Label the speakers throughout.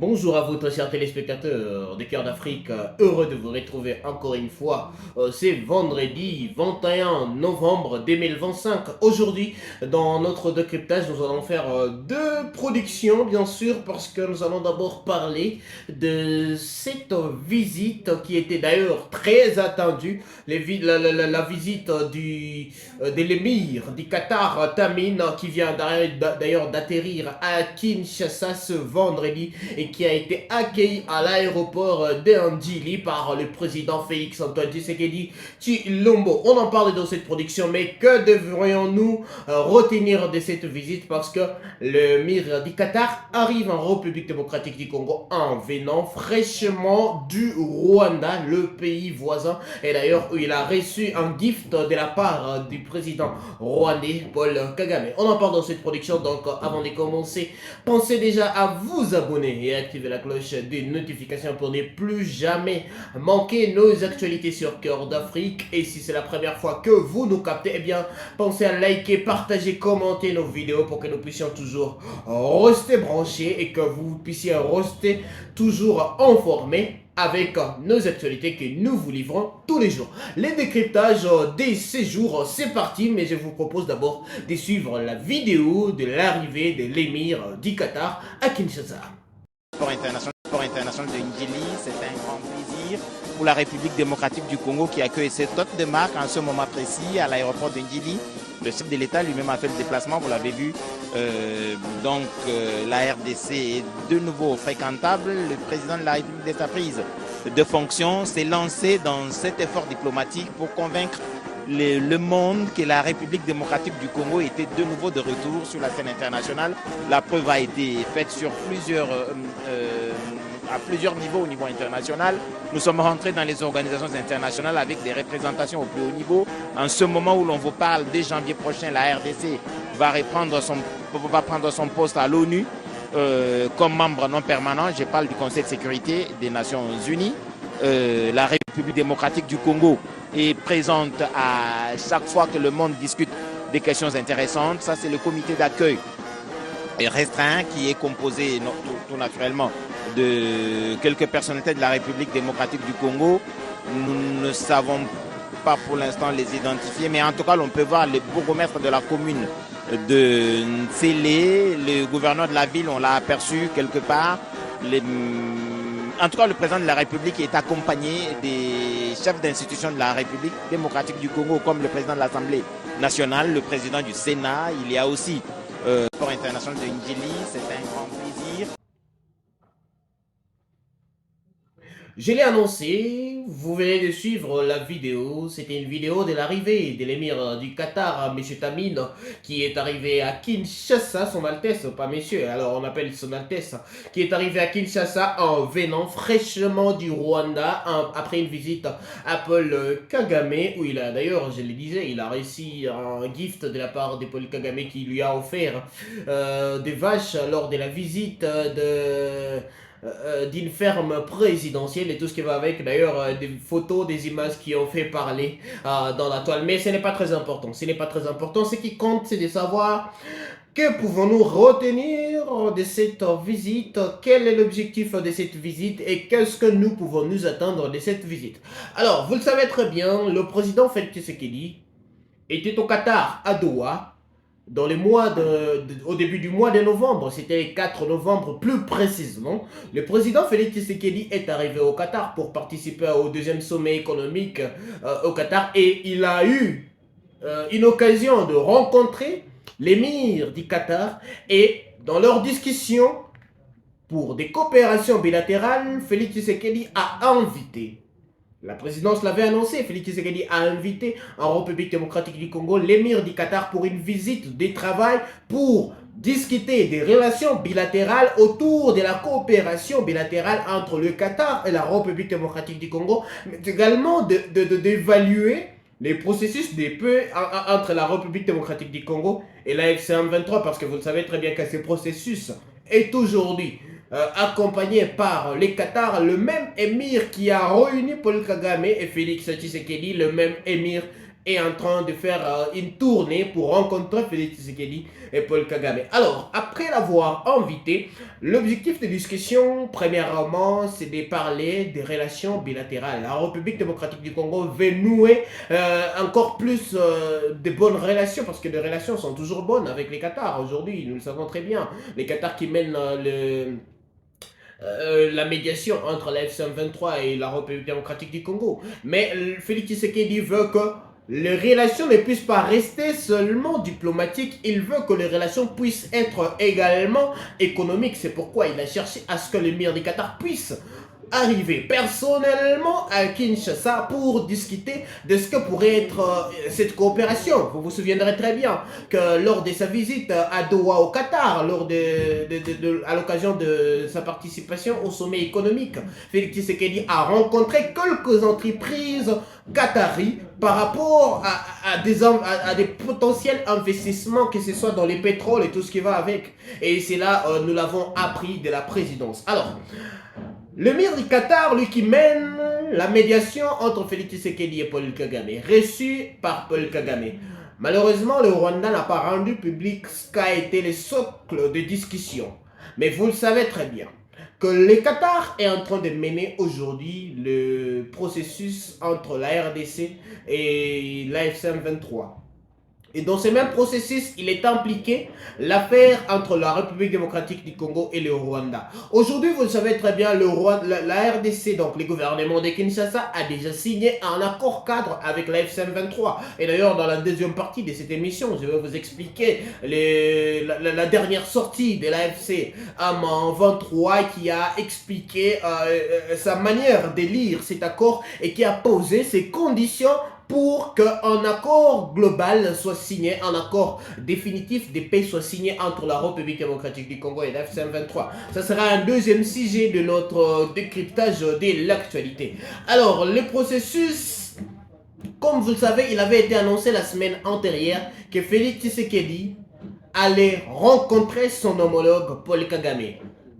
Speaker 1: Bonjour à vous, très chers téléspectateurs de Cœur d'Afrique. Heureux de vous retrouver encore une fois. C'est vendredi 21 novembre 2025. Aujourd'hui, dans notre décryptage, nous allons faire deux productions, bien sûr, parce que nous allons d'abord parler de cette visite qui était d'ailleurs très attendue, la visite de l'émir du Qatar, Tamim, qui vient d'ailleurs d'atterrir à Kinshasa ce vendredi et qui a été accueilli à l'aéroport d'Andjili par le président Félix Antoine Tshisekedi Tshilombo. On en parle dans cette production, mais que devrions-nous retenir de cette visite? Parce que le Mir du Qatar arrive en République démocratique du Congo en venant fraîchement du Rwanda, le pays voisin, et d'ailleurs où il a reçu un gift de la part du président rwandais Paul Kagame. On en parle dans cette production, donc avant de commencer, pensez déjà à vous abonner et activer la cloche des notifications pour ne plus jamais manquer nos actualités sur Cœur d'Afrique. Et si c'est la première fois que vous nous captez, eh bien, pensez à liker, partager, commenter nos vidéos pour que nous puissions toujours rester branchés et que vous puissiez rester toujours informés avec nos actualités que nous vous livrons tous les jours. Les décryptages des séjours, c'est parti, mais je vous propose d'abord de suivre la vidéo de l'arrivée de l'émir du Qatar à Kinshasa.
Speaker 2: Sport international de Ndjili, c'est un grand plaisir pour la République démocratique du Congo qui accueille cette hôte de marque en ce moment précis à l'aéroport de Ndjili. Le chef de l'État lui-même a fait le déplacement, vous l'avez vu. La RDC est de nouveau fréquentable. Le président de la République de sa prise de fonction s'est lancé dans cet effort diplomatique pour convaincre le monde que la République démocratique du Congo était de nouveau de retour sur la scène internationale. La preuve a été faite sur à plusieurs niveaux au niveau international. Nous sommes rentrés dans les organisations internationales avec des représentations au plus haut niveau. En ce moment où l'on vous parle, dès janvier prochain, la RDC va prendre son poste à l'ONU comme membre non permanent. Je parle du Conseil de sécurité des Nations Unies. La République démocratique du Congo est présente à chaque fois que le monde discute des questions intéressantes. Ça, c'est le comité d'accueil restreint qui est composé tout naturellement de quelques personnalités de la République démocratique du Congo. Nous ne savons pas pour l'instant les identifier, mais en tout cas, on peut voir le bourgmestre de la commune de Ntsélé, le gouverneur de la ville, on l'a aperçu quelque part. En tout cas, le président de la République est accompagné des chefs d'institutions de la République démocratique du Congo, comme le président de l'Assemblée nationale, le président du Sénat. Il y a aussi le sport international de Ndjili, c'est un grand plaisir.
Speaker 1: Je l'ai annoncé, vous venez de suivre la vidéo, c'était une vidéo de l'arrivée de l'émir du Qatar, M. Tamim, qui est arrivé à Kinshasa, son Altesse, pas monsieur, alors on appelle son Altesse, qui est arrivé à Kinshasa en venant fraîchement du Rwanda, après une visite à Paul Kagame, où il a d'ailleurs, je le disais, il a reçu un gift de la part de Paul Kagame qui lui a offert des vaches lors de la visite d'une ferme présidentielle et tout ce qui va avec, d'ailleurs des photos, des images qui ont fait parler dans la toile, mais ce n'est pas très important, ce n'est pas très important, ce qui compte c'est de savoir que pouvons-nous retenir de cette visite, quel est l'objectif de cette visite et qu'est-ce que nous pouvons nous attendre de cette visite. Alors, vous le savez très bien, le président Félix Tshisekedi était au Qatar, à Doha, dans les mois au début du mois de novembre, c'était le 4 novembre plus précisément, le président Félix Tshisekedi est arrivé au Qatar pour participer au deuxième sommet économique au Qatar et il a eu une occasion de rencontrer l'émir du Qatar et dans leur discussion pour des coopérations bilatérales, Félix Tshisekedi a invité, la présidence l'avait annoncé, Félix Tshisekedi a invité en République démocratique du Congo l'émir du Qatar pour une visite de travail pour discuter des relations bilatérales autour de la coopération bilatérale entre le Qatar et la République démocratique du Congo, mais également d'évaluer les processus de paix entre la République démocratique du Congo et la FC-M23, parce que vous le savez très bien que ce processus est aujourd'hui accompagné par les Qatar, le même émir qui a réuni Paul Kagame et Félix Tshisekedi, le même émir est en train de faire une tournée pour rencontrer Félix Tshisekedi et Paul Kagame. Alors, après l'avoir invité, l'objectif de discussion, premièrement, c'est de parler des relations bilatérales. La République démocratique du Congo veut nouer encore plus de bonnes relations, parce que les relations sont toujours bonnes avec les Qatars aujourd'hui, nous le savons très bien. Les Qatars qui mènent la médiation entre la F-123 et la République démocratique du Congo. Mais Félix Tshisekedi veut que les relations ne puissent pas rester seulement diplomatiques, il veut que les relations puissent être également économiques. C'est pourquoi il a cherché à ce que l'émir du Qatar puisse arriver personnellement à Kinshasa pour discuter de ce que pourrait être cette coopération. Vous vous souviendrez très bien que lors de sa visite à Doha au Qatar, à l'occasion de sa participation au sommet économique, Félix Tshisekedi a rencontré quelques entreprises qataries par rapport à des potentiels investissements, que ce soit dans les pétroles et tout ce qui va avec. Et c'est là, nous l'avons appris de la présidence. Alors, l'émir du Qatar, lui qui mène la médiation entre Félix Tshisekedi et Paul Kagame, reçu par Paul Kagame. Malheureusement, le Rwanda n'a pas rendu public ce qu'a été le socle de discussion. Mais vous le savez très bien que le Qatar est en train de mener aujourd'hui le processus entre la RDC et la l'AFC-M23. Et dans ce même processus, il est impliqué l'affaire entre la République démocratique du Congo et le Rwanda. Aujourd'hui, vous le savez très bien, la RDC, donc le gouvernement de Kinshasa, a déjà signé un accord cadre avec la FCM23. Et d'ailleurs, dans la deuxième partie de cette émission, je vais vous expliquer la dernière sortie de la FCM23 qui a expliqué sa manière de lire cet accord et qui a posé ses conditions pour qu'un accord global soit signé, un accord définitif de paix soit signé entre la République démocratique du Congo et la FCM23. Ça sera un deuxième sujet de notre décryptage de l'actualité. Alors, le processus, comme vous le savez, il avait été annoncé la semaine antérieure que Félix Tshisekedi allait rencontrer son homologue Paul Kagame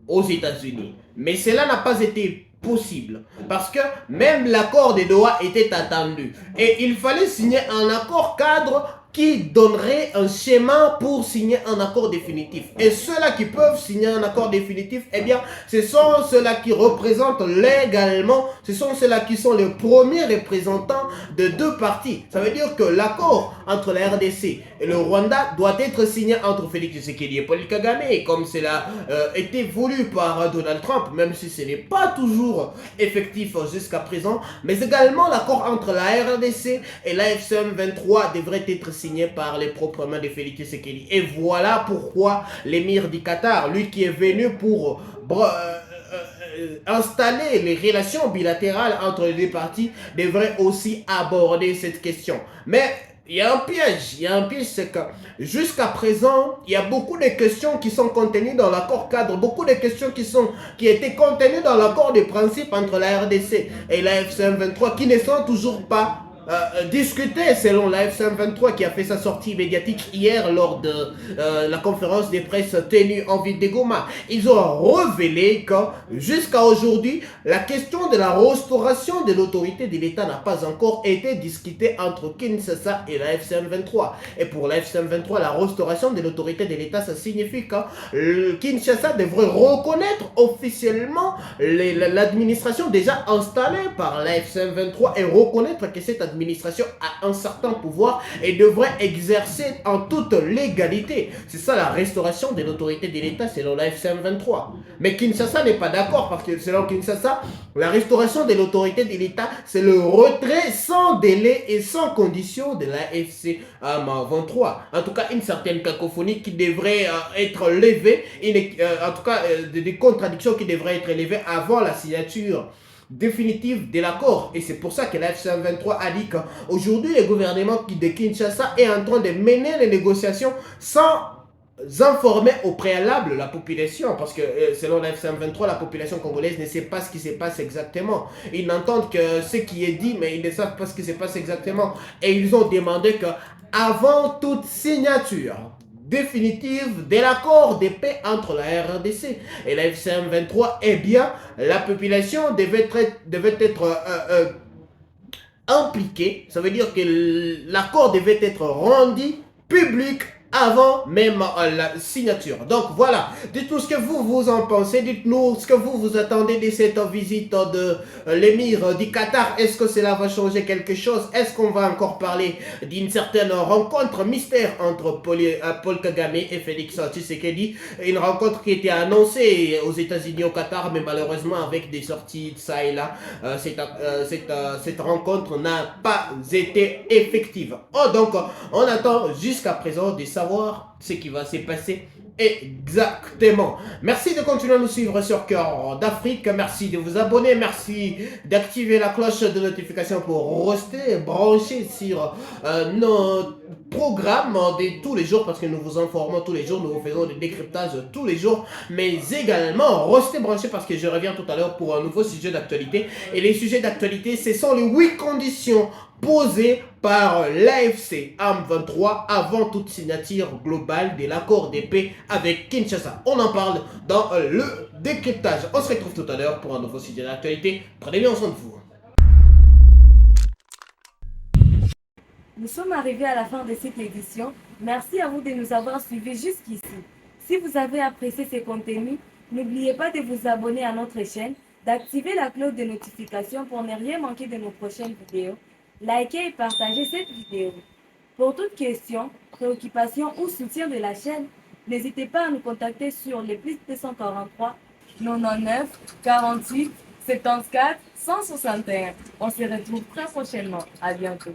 Speaker 1: aux États-Unis. Mais cela n'a pas été possible parce que même l'accord de Doha était attendu et il fallait signer un accord cadre qui donnerait un schéma pour signer un accord définitif. Et ceux-là qui peuvent signer un accord définitif, eh bien, ce sont ceux-là qui représentent légalement, ce sont ceux-là qui sont les premiers représentants de deux parties. Ça veut dire que l'accord entre la RDC et le Rwanda doit être signé entre Félix Tshisekedi et Paul Kagame, et comme cela été voulu par Donald Trump, même si ce n'est pas toujours effectif jusqu'à présent, mais également l'accord entre la RDC et la FCM23 devrait être signé par les propres mains de Félix Tshisekedi. Et voilà pourquoi l'émir du Qatar, lui qui est venu pour installer les relations bilatérales entre les deux parties, devrait aussi aborder cette question. Mais il y a un piège, c'est que jusqu'à présent, il y a beaucoup de questions qui sont contenues dans l'accord cadre, beaucoup de questions qui étaient contenues dans l'accord de principe entre la RDC et la FCM23 qui ne sont toujours pas discuté selon la FCM23 qui a fait sa sortie médiatique hier lors de la conférence de presse tenue en ville de Goma. Ils ont révélé que jusqu'à aujourd'hui, la question de la restauration de l'autorité de l'État n'a pas encore été discutée entre Kinshasa et la FCM23. Et pour la FCM23, la restauration de l'autorité de l'État, ça signifie que Kinshasa devrait reconnaître officiellement l'administration déjà installée par la FCM23 et reconnaître que cette administration a un certain pouvoir et devrait exercer en toute légalité. C'est ça la restauration de l'autorité de l'État selon la FCM23. Mais Kinshasa n'est pas d'accord parce que selon Kinshasa, la restauration de l'autorité de l'État, c'est le retrait sans délai et sans condition de la FCM23. En tout cas, une certaine cacophonie qui devrait être levée, en tout cas des contradictions qui devraient être levées avant la signature définitive de l'accord. Et c'est pour ça que la FCM23 a dit qu'aujourd'hui le gouvernement de Kinshasa est en train de mener les négociations sans informer au préalable la population, parce que selon la FCM23, la population congolaise ne sait pas ce qui se passe exactement. Ils n'entendent que ce qui est dit, mais ils ne savent pas ce qui se passe exactement. Et ils ont demandé que avant toute signature définitive de l'accord de paix entre la RDC et la FCM23, eh bien, la population devait être impliquée. Ça veut dire que l'accord devait être rendu public avant même la signature. Donc voilà, dites-nous ce que vous en pensez, dites-nous ce que vous attendez de cette visite de l'émir du Qatar. Est-ce que cela va changer quelque chose? Est-ce qu'on va encore parler d'une certaine rencontre mystère entre Paul Kagame et Félix Tshisekedi? Une rencontre qui était annoncée aux États-Unis, au Qatar, mais malheureusement avec des sorties de ça et là, cette rencontre n'a pas été effective. Oh, donc on attend jusqu'à présent de savoir ce qui va se passer exactement. Merci de continuer à nous suivre sur Cœur d'Afrique. Merci de vous abonner. Merci d'activer la cloche de notification pour rester branché sur nos programmes de tous les jours parce que nous vous informons tous les jours, nous vous faisons des décryptages tous les jours, mais également restez branchés parce que je reviens tout à l'heure pour un nouveau sujet d'actualité. Et les sujets d'actualité, ce sont les 8 conditions posées par l'AFC M23 avant toute signature globale de l'accord de paix avec Kinshasa. On en parle dans le décryptage. On se retrouve tout à l'heure pour un nouveau sujet d'actualité. Prenez bien soin de vous.
Speaker 3: Nous sommes arrivés à la fin de cette édition. Merci à vous de nous avoir suivis jusqu'ici. Si vous avez apprécié ces contenus, n'oubliez pas de vous abonner à notre chaîne, d'activer la cloche de notification pour ne rien manquer de nos prochaines vidéos. Likez et partagez cette vidéo. Pour toute question, préoccupation ou soutien de la chaîne, n'hésitez pas à nous contacter sur les plus 243 99 48 74 161. On se retrouve très prochainement. À bientôt.